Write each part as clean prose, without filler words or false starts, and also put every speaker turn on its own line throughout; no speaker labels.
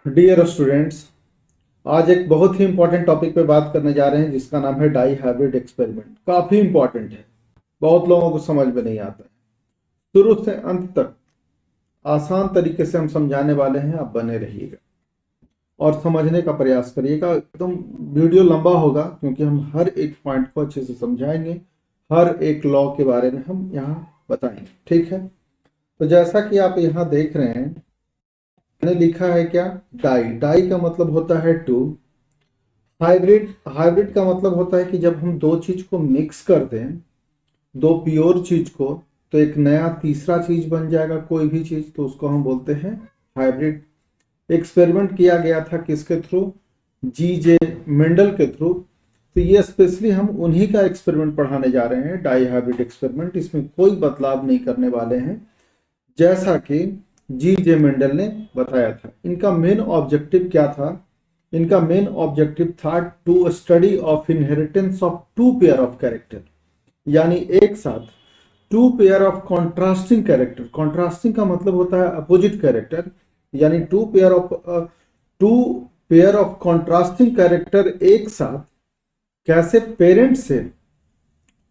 Dear students, आज एक बहुत ही इंपॉर्टेंट टॉपिक पे बात करने जा रहे हैं जिसका नाम है डाई हाइब्रिड एक्सपेरिमेंट। काफी इंपॉर्टेंट है, बहुत लोगों को समझ में नहीं आता है। शुरू से अंत तक आसान तरीके से हम समझाने वाले हैं, आप बने रहिएगा और समझने का प्रयास करिएगा। एकदम वीडियो लंबा होगा क्योंकि हम हर एक पॉइंट को अच्छे से समझाएंगे, हर एक लॉ के बारे में हम यहाँ बताएंगे। ठीक है, तो जैसा कि आप यहाँ देख रहे हैं, मैंने लिखा है क्या, डाई। डाई का मतलब होता है टू। हाइब्रिड, हाइब्रिड का मतलब होता है कि जब हम दो चीज को मिक्स कर दें, दो प्योर चीज को, तो एक नया तीसरा चीज बन जाएगा कोई भी चीज, तो उसको हम बोलते हैं हाइब्रिड। एक्सपेरिमेंट किया गया था किसके थ्रू, जी जे मेंडल के थ्रू। तो ये स्पेशली हम उन्हीं का एक्सपेरिमेंट पढ़ाने जा रहे हैं, डाई हाइब्रिड एक्सपेरिमेंट। इसमें कोई बदलाव नहीं करने वाले हैं, जैसा कि जी जे मेंडल ने बताया था। इनका मेन ऑब्जेक्टिव क्या था, इनका मेन ऑब्जेक्टिव था to study of inheritance of two pair of character, यानी एक साथ two pair of contrasting character. Contrasting का मतलब होता है अपोजिट कैरेक्टर, यानी two pair of contrasting character एक साथ कैसे पेरेंट से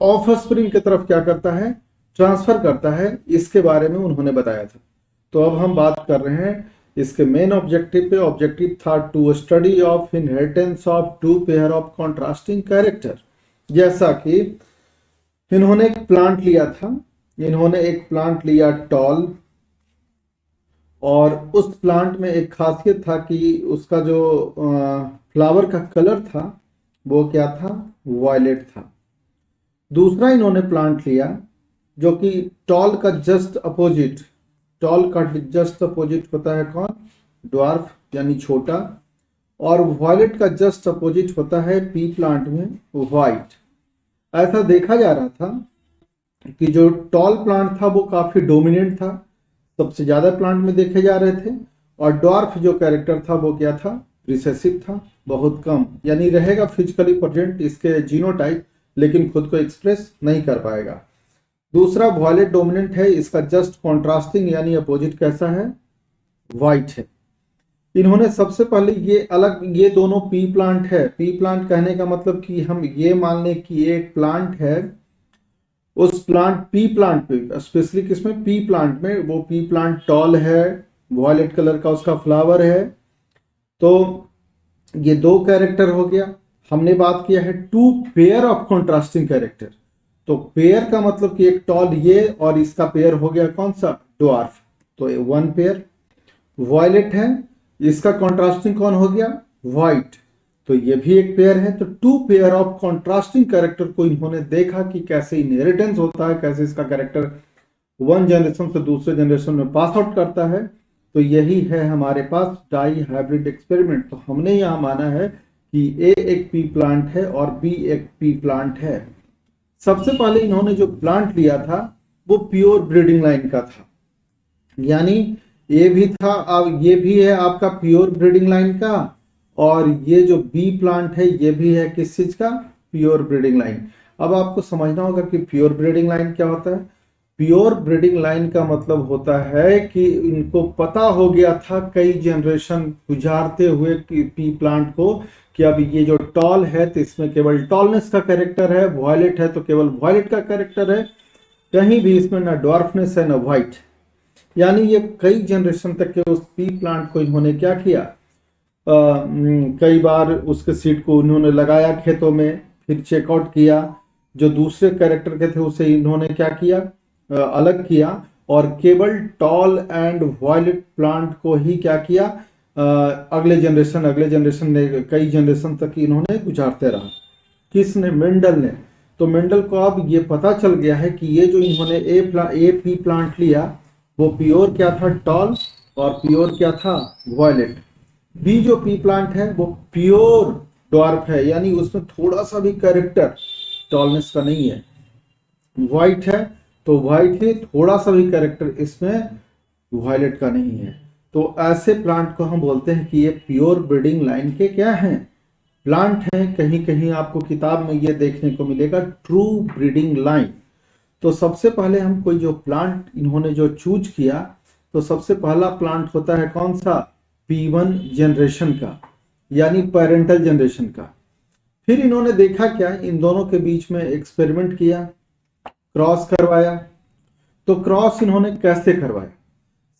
ऑफ स्प्रिंग की तरफ क्या करता है, ट्रांसफर करता है, इसके बारे में उन्होंने बताया था। तो अब हम बात कर रहे हैं इसके मेन ऑब्जेक्टिव पे। ऑब्जेक्टिव था to study of inheritance of two pair of contrasting character. जैसा कि इन्होंने एक प्लांट लिया था, इन्होंने एक प्लांट लिया टॉल, और उस प्लांट में एक खासियत था कि उसका जो फ्लावर का कलर था वो क्या था, वायलेट था। दूसरा इन्होंने प्लांट लिया जो कि टॉल का जस्ट अपोजिट, टॉल का जस्ट अपोजिट होता है कौन, ड्वार्फ यानी छोटा, और वायलेट का जस्ट अपोजिट होता है पी प्लांट में वाइट। ऐसा देखा जा रहा था कि जो टॉल प्लांट था वो काफी डोमिनेंट था, सबसे ज्यादा प्लांट में देखे जा रहे थे, और ड्वार्फ जो कैरेक्टर था वो क्या था, रिसेसिव था, बहुत कम, यानी रहेगा फिजिकली प्रेजेंट इसके जीनोटाइप, लेकिन खुद को एक्सप्रेस नहीं कर पाएगा। दूसरा वॉयलेट डोमिनेंट है, इसका जस्ट कॉन्ट्रास्टिंग यानी अपोजिट कैसा है, वाइट है। इन्होंने सबसे पहले ये अलग, ये दोनों पी प्लांट है। पी प्लांट कहने का मतलब कि हम ये मान लें कि एक प्लांट है, उस प्लांट पी प्लांट पे, स्पेशली किसमें, पी प्लांट में, वो पी प्लांट टॉल है, वॉयलेट कलर का उसका फ्लावर है। तो ये दो कैरेक्टर हो गया। हमने बात किया है two pair of contrasting character, तो पेयर का मतलब कि एक टॉल ये और इसका पेयर हो गया कौन सा, ड्वार्फ, तो वन पेयर। वॉयलेट है, इसका कॉन्ट्रास्टिंग कौन हो गया, वाइट, तो ये भी एक पेयर है। तो two pair of contrasting character को इन्होंने देखा कि कैसे इनहेरिटेंस होता है, कैसे इसका कैरेक्टर वन जनरेशन से दूसरे जनरेशन में पास आउट करता है। तो यही है हमारे पास डाई हाइब्रिड एक्सपेरिमेंट। तो हमने यहाँ माना है कि ए एक पी प्लांट है और बी एक पी प्लांट है। सबसे पहले इन्होंने जो प्लांट लिया था वो प्योर ब्रीडिंग लाइन का था, यानी ये भी था, अब ये भी है आपका प्योर ब्रीडिंग लाइन का, और ये जो बी प्लांट है ये भी है किस चीज का, प्योर ब्रीडिंग लाइन। अब आपको समझना होगा कि प्योर ब्रीडिंग लाइन क्या होता है। प्योर ब्रीडिंग लाइन का मतलब होता है कि इनको पता हो गया था कई जनरेशन गुजारते हुए कि पी प्लांट को, कि अब ये जो टॉल है तो इसमें केवल टॉलनेस का कैरेक्टर है, वॉयलेट है तो केवल वॉयलेट का कैरेक्टर है, कहीं भी इसमें ना डॉर्फनेस है ना वाइट। यानी ये कई जनरेशन तक के उस पी प्लांट को इन्होंने क्या किया, कई बार उसके सीड को उन्होंने लगाया खेतों में, फिर चेकआउट किया, जो दूसरे कैरेक्टर के थे उसे इन्होंने क्या किया, अलग किया, और केवल टॉल एंड वायलेट प्लांट को ही क्या किया, अगले जनरेशन ने कई जनरेशन तक इन्होंने गुजारते रहा। किसने, मेंडल ने। तो मेंडल को अब ये पता चल गया है कि ये जो इन्होंने ए पी प्लांट लिया वो प्योर क्या था, टॉल, और प्योर क्या था, वायलेट। बी जो पी प्लांट है वो प्योर ड्वार्फ है, यानी उसमें थोड़ा सा भी कैरेक्टर टॉलनेस का नहीं है, वाइट है तो वाइट है, थोड़ा सा भी कैरेक्टर इसमें वायलेट का नहीं है। तो ऐसे प्लांट को हम बोलते हैं कि ये प्योर ब्रीडिंग लाइन के क्या हैं, प्लांट हैं। कहीं कहीं आपको किताब में ये देखने को मिलेगा ट्रू ब्रीडिंग लाइन। तो सबसे पहले हम कोई जो प्लांट इन्होंने जो चूज किया, तो सबसे पहला प्लांट होता है कौन सा, P1 जनरेशन का, यानी पेरेंटल जनरेशन का। फिर इन्होंने देखा क्या, इन दोनों के बीच में एक्सपेरिमेंट किया, क्रॉस करवाया। तो क्रॉस इन्होंने कैसे करवाया?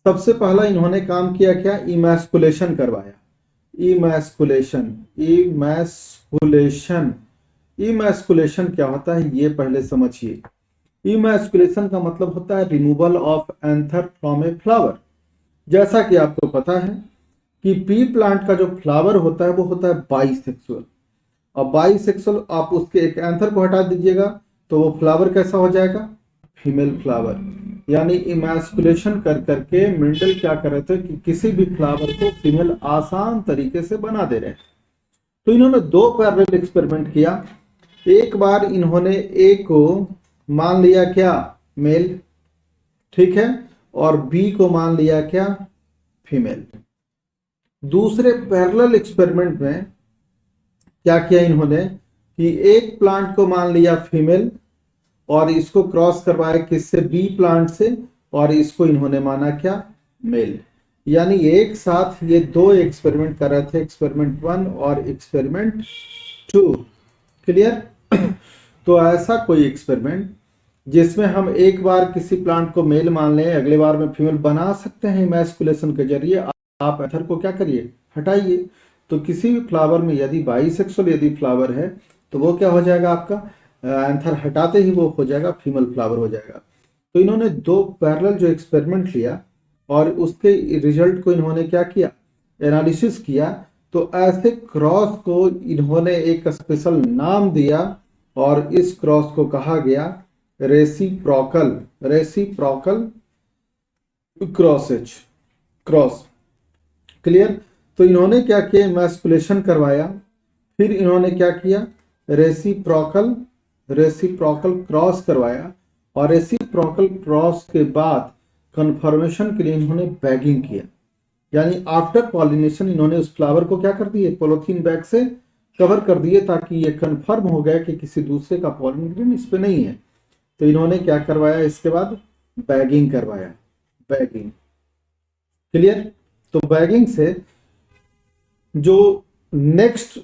सबसे पहला इन्होंने काम किया क्या, इमैस्कुलेशन करवाया। इमैस्कुलेशन, इमैस्कुलेशन, इमैस्कुलेशन क्या होता है ये पहले समझिए। इमैस्कुलेशन का मतलब होता है removal of anther from a flower. जैसा कि आपको पता है कि पी प्लांट का जो फ्लावर होता है वो होता है बाइसेक्सुअल, और बाइसेक्सुअल आप उसके एक एंथर को हटा दीजिएगा तो वो फ्लावर कैसा हो जाएगा, फीमेल फ्लावर। यानी इमैस्कुलेशन कर करके मेंडल क्या कर रहे थे कि किसी भी फ्लावर को फीमेल आसान तरीके से बना दे रहे हैं। तो इन्होंने दो पैरेलल एक्सपेरिमेंट किया। एक बार इन्होंने ए को मान लिया क्या, मेल, ठीक है, और बी को मान लिया क्या, फीमेल। दूसरे पैरेलल एक्सपेरिमेंट में क्या किया इन्होंने कि एक प्लांट को मान लिया फीमेल और इसको क्रॉस करवाया किससे, बी प्लांट से, और इसको इन्होंने माना क्या, मेल। यानी एक साथ ये दो एक्सपेरिमेंट कर रहे थे, एक्सपेरिमेंट 1 और एक्सपेरिमेंट 2। क्लियर? तो ऐसा कोई एक्सपेरिमेंट जिसमें हम एक बार किसी प्लांट को मेल मान लें, अगले बार में फीमेल बना सकते हैं इमैस्कुलेशन के जरिए। आप एथर को क्या करिए, हटाइए। तो किसी भी फ्लावर में यदि बाइसेक्सुअल यदि फ्लावर है तो वो क्या हो जाएगा, आपका एंथर हटाते ही वो हो जाएगा फीमेल फ्लावर हो जाएगा। तो इन्होंने दो पैरेलल जो एक्सपेरिमेंट लिया और उसके रिजल्ट को इन्होंने क्या किया, एनालिसिस किया। तो ऐसे क्रॉस को इन्होंने एक स्पेशल नाम दिया और इस क्रॉस को कहा गया reciprocal, reciprocal crosses, cross. Clear? तो इन्होंने क्या किया, इमैस्कुलेशन करवाया, फिर इन्होंने क्या किया, रेसिप्रोकल, रेसिप्रोकल क्रॉस करवाया, और रेसिप्रोकल क्रॉस के बाद कन्फर्मेशन के लिए इन्होंने बैगिंग किया। यानी आफ्टर पॉलिनेशन इन्होंने उस फ्लावर को क्या कर दिए, पॉलीथीन बैग से कवर कर दिए, ताकि ये कंफर्म हो गया कि किसी दूसरे का पॉलिन ग्रेन इस पे नहीं है। तो इन्होंने क्या करवाया, इसके बाद बैगिंग करवाया, बैगिंग। क्लियर? तो बैगिंग से जो नेक्स्ट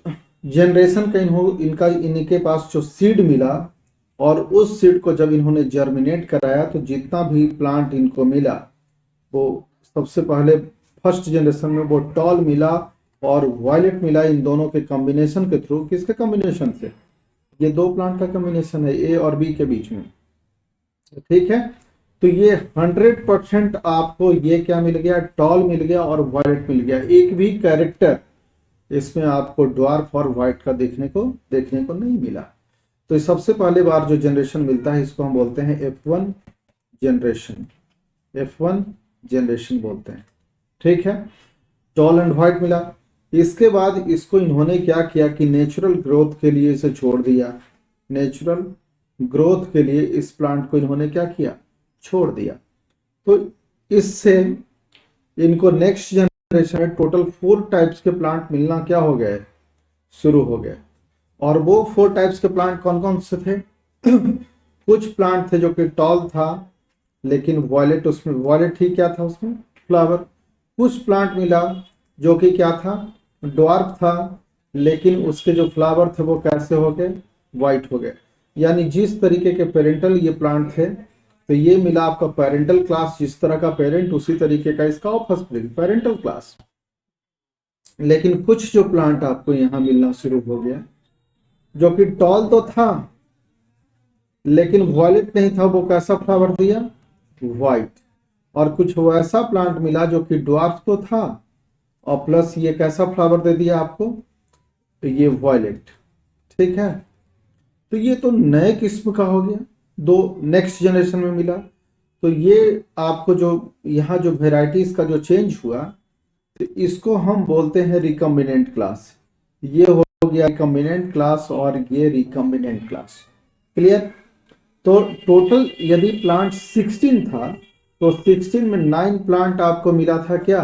जनरेशन का इनका इनके पास जो सीड मिला, और उस सीड को जब इन्होंने जर्मिनेट कराया तो जितना भी प्लांट इनको मिला वो सबसे पहले फर्स्ट जनरेशन में वो टॉल मिला और वायलेट मिला। इन दोनों के कॉम्बिनेशन के थ्रू, किसके कॉम्बिनेशन से, ये दो प्लांट का कॉम्बिनेशन है ए और बी के बीच में, ठीक है। तो ये 100% आपको ये क्या मिल गया, टॉल मिल गया और वायलेट मिल गया। एक भी कैरेक्टर इसमें आपको ड्वार्फ और व्हाइट का देखने को नहीं मिला। तो सबसे पहले बार जो जनरेशन मिलता है इसको हम बोलते हैं F1 जनरेशन, F1 जनरेशन बोलते हैं, ठीक है। टॉल एंड व्हाइट मिला। इसके बाद इसको इन्होंने क्या किया कि नेचुरल ग्रोथ के लिए इसे छोड़ दिया, नेचुरल ग्रोथ के लिए इस प्लांट को इन्होंने क्या किया, छोड़ दिया। तो इससे इनको नेक्स्ट जनरेशन में टोटल 4 टाइप्स के प्लांट मिलना क्या हो गए, शुरू हो गए। और वो 4 टाइप्स के प्लांट कौन कौन से थे? कुछ प्लांट थे जो कि टॉल था लेकिन वॉयलेट, उसमें वॉयलेट ही क्या था, उसमें फ्लावर। कुछ प्लांट मिला जो कि क्या था, ड्वार्फ था, लेकिन उसके जो फ्लावर थे वो कैसे हो गए, वाइट हो गए। यानी जिस तरीके के पेरेंटल ये प्लांट थे, तो ये मिला आपका पेरेंटल क्लास, जिस तरह का पेरेंट उसी तरीके का इसका ऑफस्प्रिंग, पेरेंटल क्लास। लेकिन कुछ जो प्लांट आपको यहाँ मिलना शुरू हो गया जो कि टॉल तो था लेकिन वॉयलेट नहीं था, वो कैसा फ्लावर दिया, वाइट। और कुछ वैसा प्लांट मिला जो कि ड्वार्फ तो था और प्लस ये कैसा फ्लावर दे दिया आपको, तो ये वॉयलेट, ठीक है। तो ये तो नए किस्म का हो गया, दो नेक्स्ट जनरेशन में मिला। तो ये आपको जो यहाँ जो वेराइटीज का जो चेंज हुआ, तो इसको हम बोलते हैं रिकम्बिनेंट क्लास। ये हो गया रिकम्बिनेंट क्लास और ये रिकम्बिनेंट क्लास। क्लियर? तो टोटल यदि प्लांट 16 था तो 16 में 9 प्लांट आपको मिला था क्या,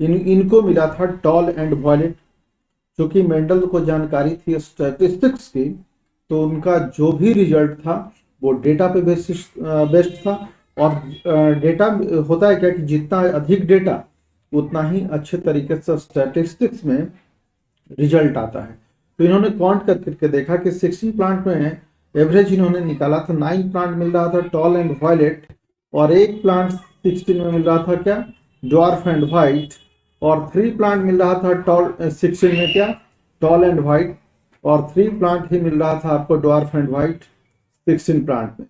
इनको मिला था टॉल एंड वॉयलेट। क्योंकि मेंडल को जानकारी थी स्टैटिस्टिक्स की, तो उनका जो भी रिजल्ट था वो डेटा पे बेस्ड था। और डेटा होता है क्या कि जितना अधिक डेटा उतना ही अच्छे तरीके से स्टैटिस्टिक्स में रिजल्ट आता है। तो इन्होंने काउंट करके देखा कि 16 प्लांट में एवरेज इन्होंने निकाला था 9 प्लांट मिल रहा था टॉल एंड वायलेट, और एक प्लांट 16 में मिल रहा था क्या, ड्वार्फ एंड वाइट, और 3 प्लांट मिल रहा था टॉल 16 में क्या, टॉल एंड वाइट, और 3 प्लांट ही मिल रहा था आपको ड्वार्फ एंड वाइट 16 प्लांट में।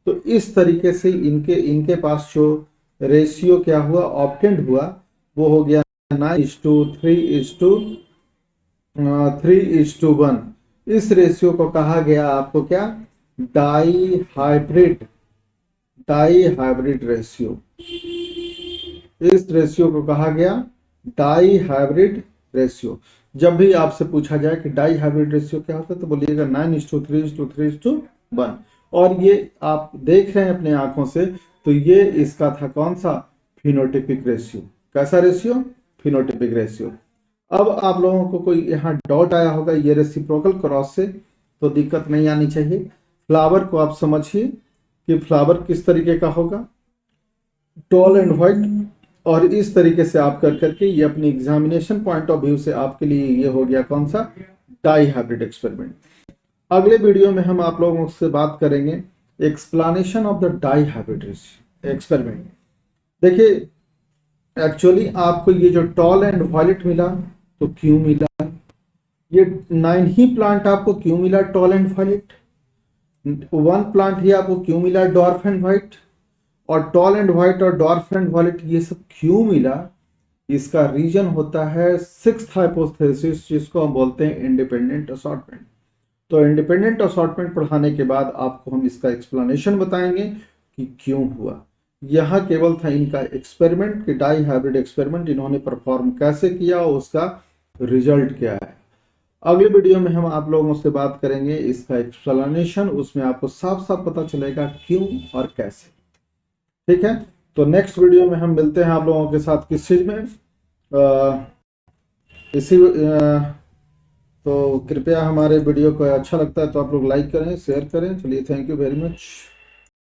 तो इस तरीके से इनके पास जो रेशियो क्या हुआ, ऑब्टेंड हुआ, वो हो गया 9:3:1। इस रेशियो को कहा गया आपको क्या, डाई हाइब्रिड रेशियो। इस रेशियो को कहा गया डाई हाइब्रिड रेशियो। जब भी आपसे पूछा जाए कि डाई हाइब्रिड रेशियो क्या होता है तो बोलिएगा 9:3:3:1। और ये आप देख रहे हैं अपने आंखों से, तो ये इसका था कौन सा, फिनोटिपिक रेशियो। कैसा रेशियो, फिनोटिपिक रेशियो। अब आप लोगों को कोई यहाँ डाउट आया होगा ये रेसिप्रोकल क्रॉस से, तो दिक्कत नहीं आनी चाहिए। फ्लावर को आप समझिए कि फ्लावर किस तरीके का होगा, टॉल एंड व्हाइट, और इस तरीके से आप कर करके ये अपनी एग्जामिनेशन पॉइंट ऑफ व्यू से आपके लिए ये हो गया कौन सा, डाई हाइब्रिड एक्सपेरिमेंट। अगले वीडियो में हम आप लोगों से बात करेंगे explanation of the dihybrid experiment. देखिए एक्चुअली आपको ये जो टॉल एंड वायलेट मिला तो क्यों मिला, ये 9 ही प्लांट आपको क्यों मिला टॉल एंड वायलेट, 1 प्लांट ही आपको क्यों मिला डॉर्फ एंड व्हाइट, और टॉल एंड व्हाइट और डॉर्फ एंड वायलेट ये सब क्यों मिला, इसका रीजन होता है 6th हाइपोथेसिस, जिसको हम बोलते हैं इंडिपेंडेंट असॉर्टमेंट। तो इंडिपेंडेंट असॉर्टमेंट पढ़ाने के बाद आपको हम इसका एक्सप्लेनेशन बताएंगे कि क्यों हुआ। यह केवल था इनका एक्सपेरिमेंट कि डाई हाइब्रिड एक्सपेरिमेंट इन्होंने परफॉर्म कैसे किया, उसका रिजल्ट क्या है। अगले वीडियो में हम आप लोगों से बात करेंगे इसका एक्सप्लेनेशन, उसमें आपको साफ साफ पता चलेगा क्यों और कैसे। ठीक है, तो नेक्स्ट वीडियो में हम मिलते हैं आप लोगों के साथ किस चीज में, तो कृपया हमारे वीडियो को अच्छा लगता है तो आप लोग लाइक करें, शेयर करें। चलिए, थैंक यू वेरी मच।